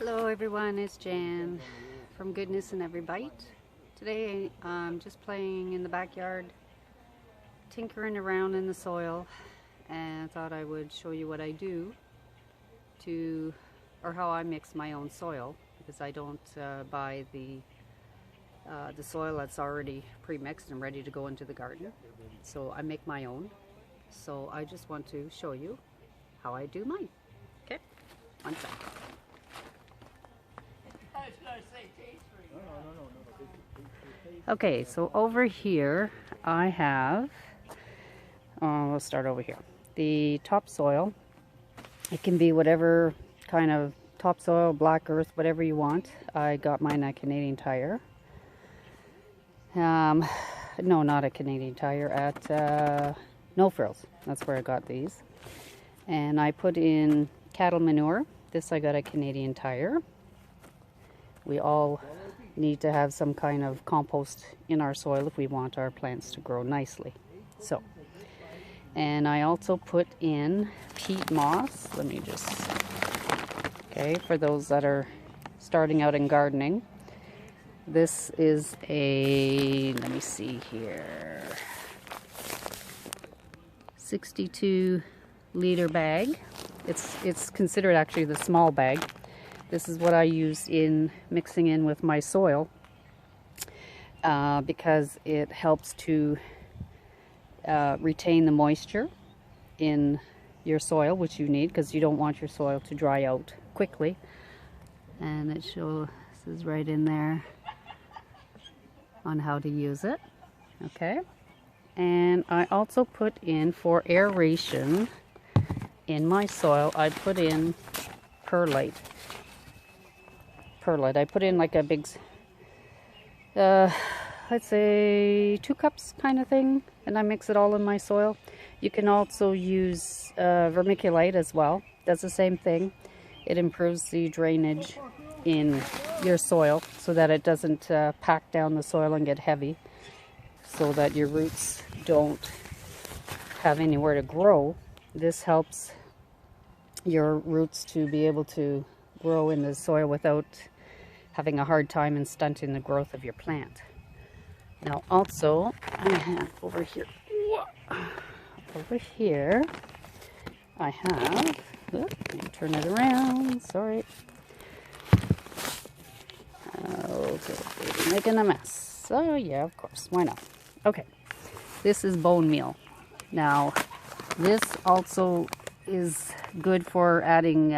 Hello everyone, it's Jan from Goodness in Every Bite. Today I'm just playing in the backyard, tinkering around in the soil, and I thought I would show you what I do or how I mix my own soil, because I don't buy the soil that's already pre-mixed and ready to go into the garden. So I make my own. So I just want to show you how I do mine. Okay, one second. Okay, so over here I have, we'll start over here, the topsoil. It can be whatever kind of topsoil, black earth, whatever you want. I got mine at Canadian Tire. No, not at Canadian Tire, at No Frills. That's where I got these. And I put in cattle manure. This I got at Canadian Tire. We all need to have some kind of compost in our soil if we want our plants to grow nicely. So, and I also put in peat moss. Let me just, okay, for those that are starting out in gardening. This is a, let me see here, 62-liter bag. It's considered actually the small bag. This is what I use in mixing in with my soil because it helps to retain the moisture in your soil, which you need because you don't want your soil to dry out quickly. And this is right in there on how to use it. Okay. And I also put in, for aeration in my soil, I put in perlite. I put in like a big, let's say 2 cups kind of thing, and I mix it all in my soil. You can also use vermiculite as well. Does the same thing. It improves the drainage in your soil so that it doesn't pack down the soil and get heavy, so that your roots don't have anywhere to grow. This helps your roots to be able to grow in the soil without having a hard time and stunting the growth of your plant. Now also, I have over here, I have, let me turn it around, sorry. Okay, making a mess. So yeah, of course, why not? Okay, this is bone meal. Now, this also is good for adding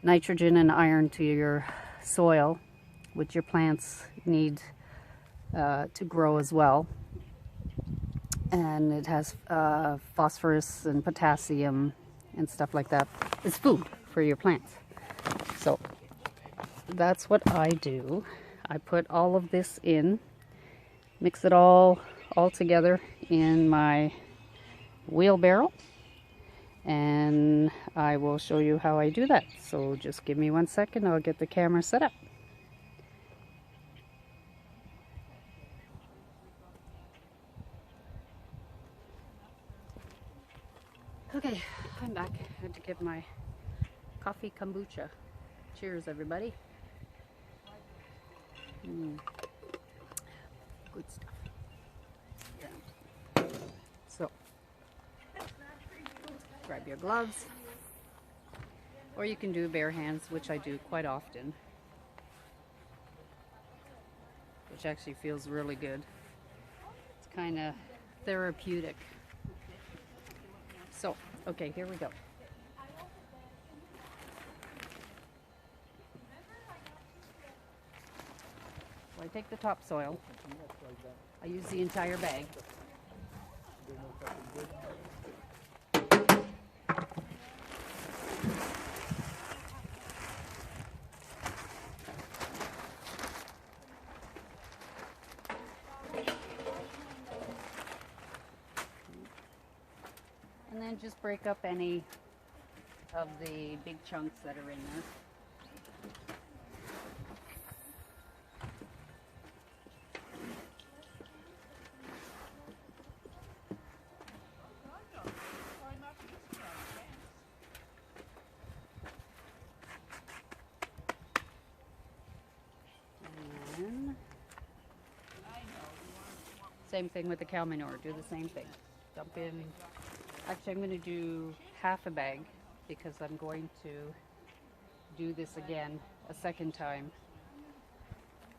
nitrogen and iron to your soil, which your plants need to grow as well. And it has phosphorus and potassium and stuff like that. It's food for your plants. So that's what I do. I put all of this in, mix it all together in my wheelbarrow, and I will show you how I do that. So just give me 1 second, I'll get the camera set up. Okay, I'm back. I had to get my coffee kombucha. Cheers, everybody. Good stuff. Yeah. So, grab your gloves, or you can do bare hands, which I do quite often, which actually feels really good. It's kind of therapeutic. So, okay, here we go. So I take the topsoil. I use the entire bag. And then just break up any of the big chunks that are in there. Same thing with the cow manure. Do the same thing. Dump in. Actually, I'm going to do half a bag because I'm going to do this again a second time.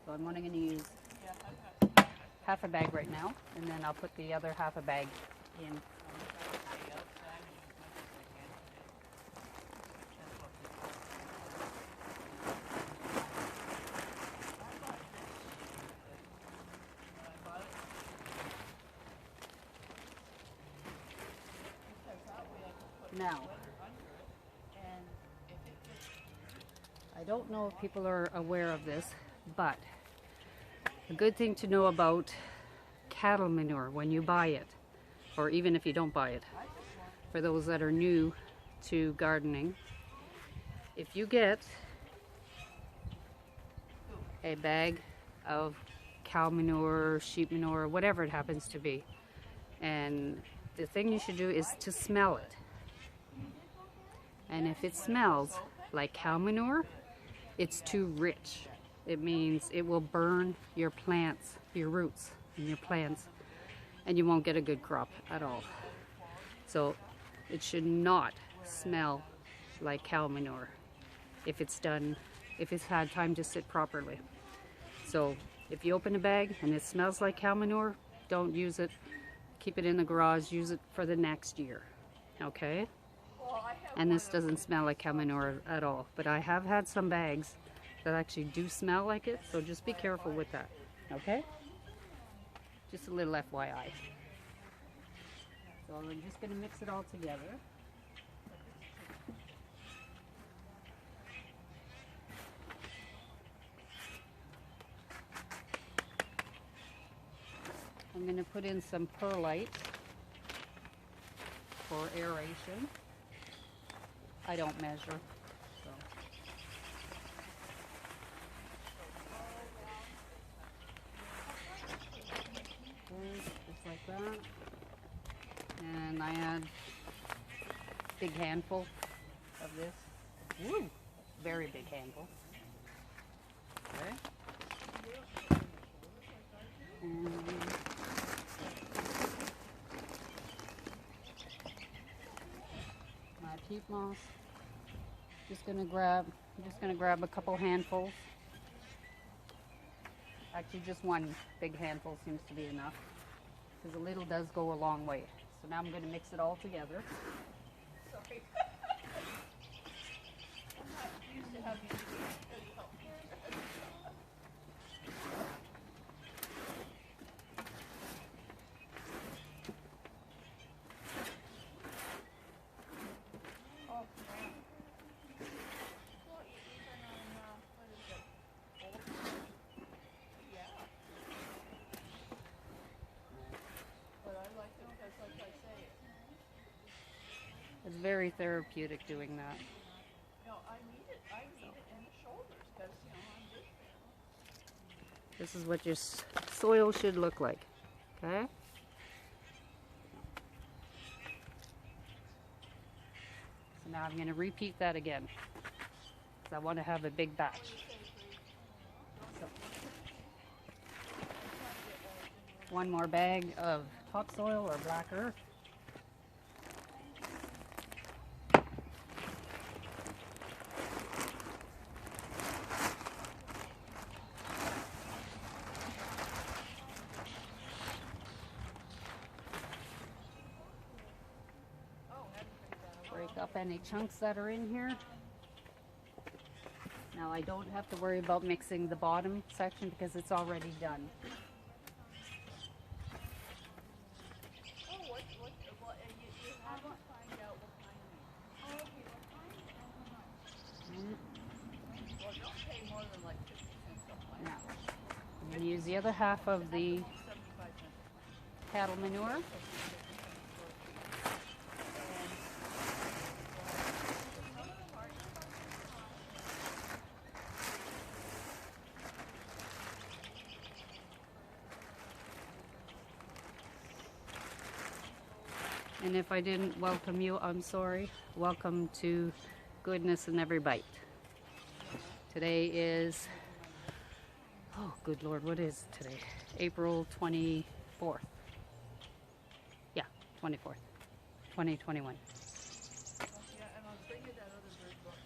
So I'm only going to use half a bag right now, and then I'll put the other half a bag in. Now, I don't know if people are aware of this, but a good thing to know about cattle manure when you buy it, or even if you don't buy it, for those that are new to gardening, if you get a bag of cow manure, sheep manure, whatever it happens to be, and the thing you should do is to smell it. And if it smells like cow manure, it's too rich. It means it will burn your plants, your roots and your plants, and you won't get a good crop at all. So it should not smell like cow manure if it's done, if it's had time to sit properly. So if you open a bag and it smells like cow manure, don't use it. Keep it in the garage, use it for the next year, okay? And this doesn't smell like cow manure at all, but I have had some bags that actually do smell like it, so just be careful with that, okay? Just a little FYI. So I'm just going to mix it all together. I'm going to put in some perlite for aeration. I don't measure. So. Just like that. And I add a big handful of this. Woo! Very big handful. Okay. And my peat moss. I'm just gonna grab a couple handfuls. Actually, just one big handful seems to be enough, because a little does go a long way. So now I'm going to mix it all together. Sorry. I'm not used to having to do help. It's very therapeutic doing that. No, I need it in the shoulders because, you know, I'm just... This is what your soil should look like, okay? So now I'm going to repeat that again, because I want to have a big batch. So, one more bag of topsoil or black earth. Break up any chunks that are in here. Now I don't have to worry about mixing the bottom section because it's already done. Now, I'm going to use the other half of the cattle manure. And if I didn't welcome you, I'm sorry. Welcome to Goodness in Every Bite. Today is, oh good Lord, what is today? April 25th. Yeah, 24th, 2021. Yeah, and I'll bring you that other bird book.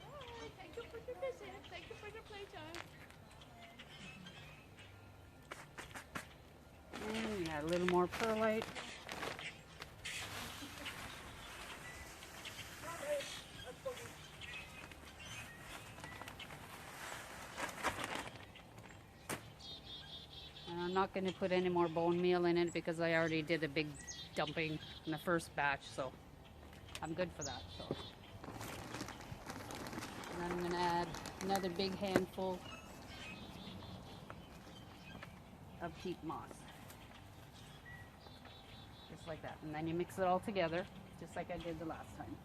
Oh, thank you for your visit. Thank you for your playtime. And we add a little more perlite. And I'm not going to put any more bone meal in it because I already did a big dumping in the first batch, so I'm good for that. So, and then I'm going to add another big handful of peat moss. Just like that. And then you mix it all together, just like I did the last time.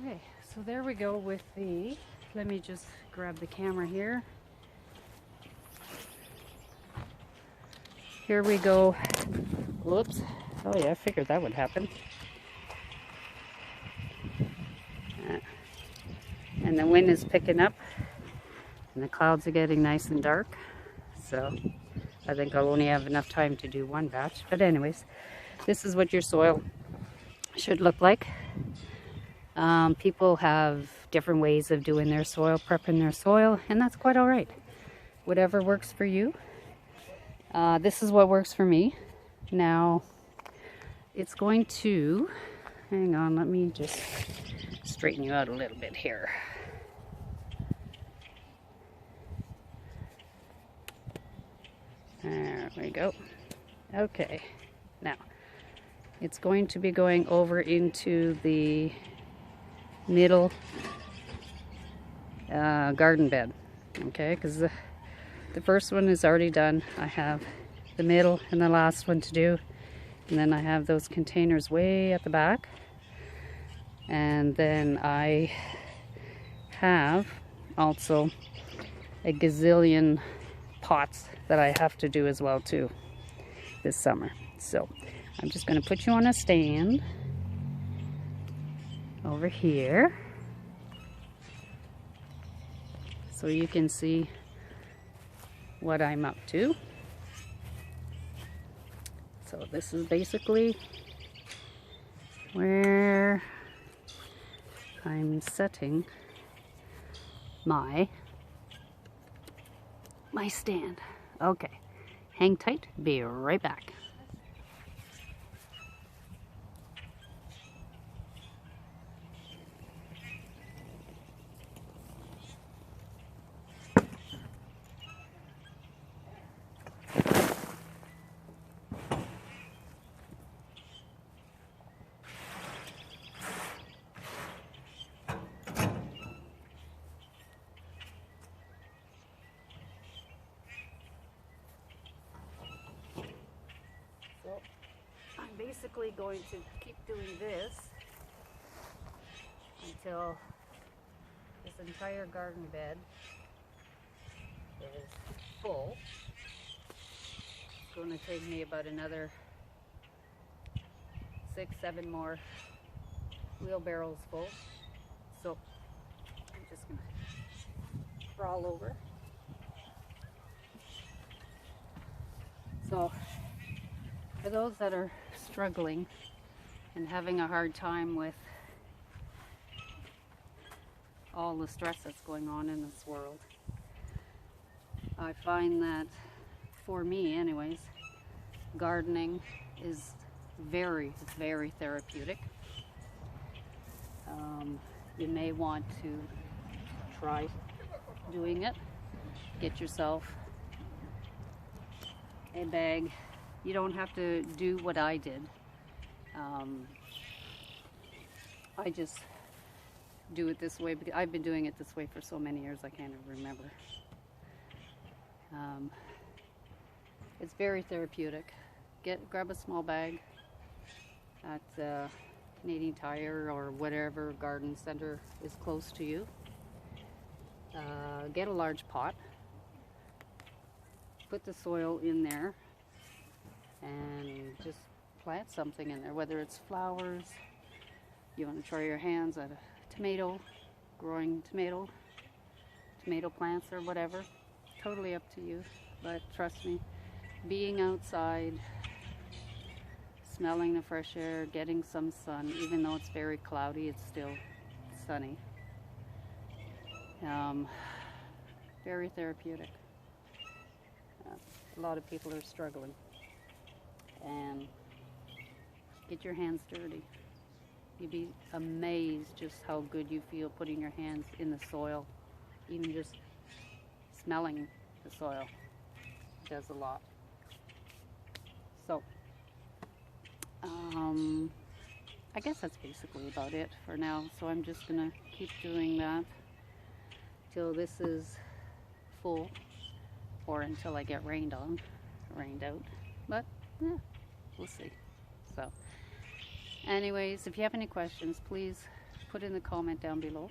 Okay, so there we go with the, let me just grab the camera here. Here we go. Whoops. Oh yeah, I figured that would happen. And the wind is picking up and the clouds are getting nice and dark. So I think I'll only have enough time to do one batch. But anyways, this is what your soil should look like. People have different ways of doing their soil, prepping their soil, and that's quite all right. Whatever works for you. This is what works for me. Now, it's going to, hang on, let me just straighten you out a little bit here. There we go. Okay, now, it's going to be going over into the middle garden bed, okay, because the first one is already done. I have the middle and the last one to do, and then I have those containers way at the back, and then I have also a gazillion pots that I have to do as well too this summer. So I'm just going to put you on a stand over here so you can see what I'm up to. So this is basically where I'm setting my stand. Okay, hang tight, be right back. So I'm basically going to keep doing this until this entire garden bed is full. It's going to take me about another 6-7 more wheelbarrows full. So I'm just going to crawl over. So for those that are struggling and having a hard time with all the stress that's going on in this world, I find that, for me anyways, gardening is very, very therapeutic. You may want to try doing it, get yourself a bag. You don't have to do what I did. I just do it this way because I've been doing it this way for so many years I can't even remember. It's very therapeutic. Grab a small bag at Canadian Tire or whatever garden center is close to you. Get a large pot. Put the soil in there and just plant something in there, whether it's flowers, you want to try your hands at a tomato, growing tomato plants or whatever. Totally up to you, but trust me, being outside, smelling the fresh air, getting some sun, even though it's very cloudy, it's still sunny. Very therapeutic. A lot of people are struggling, and get your hands dirty. You'd be amazed just how good you feel putting your hands in the soil. Even just smelling the soil does a lot. So I guess that's basically about it for now. So I'm just gonna keep doing that till this is full, or until I get rained out. But yeah, we'll see. So anyways, if you have any questions, please put in the comment down below.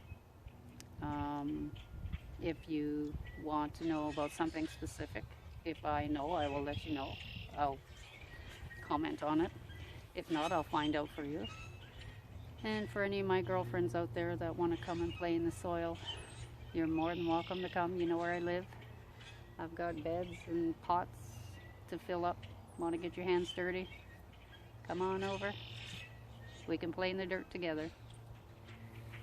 If you want to know about something specific, if I know, I will let you know. I'll comment on it. If not, I'll find out for you. And for any of my girlfriends out there that want to come and play in the soil, you're more than welcome to come. You know where I live. I've got beds and pots to fill up. Want to get your hands dirty? Come on over. We can play in the dirt together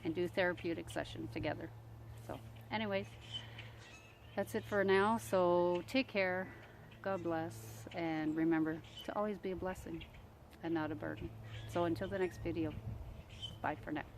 and do therapeutic session together. So anyways, that's it for now. So take care. God bless. And remember to always be a blessing and not a burden. So until the next video, bye for now.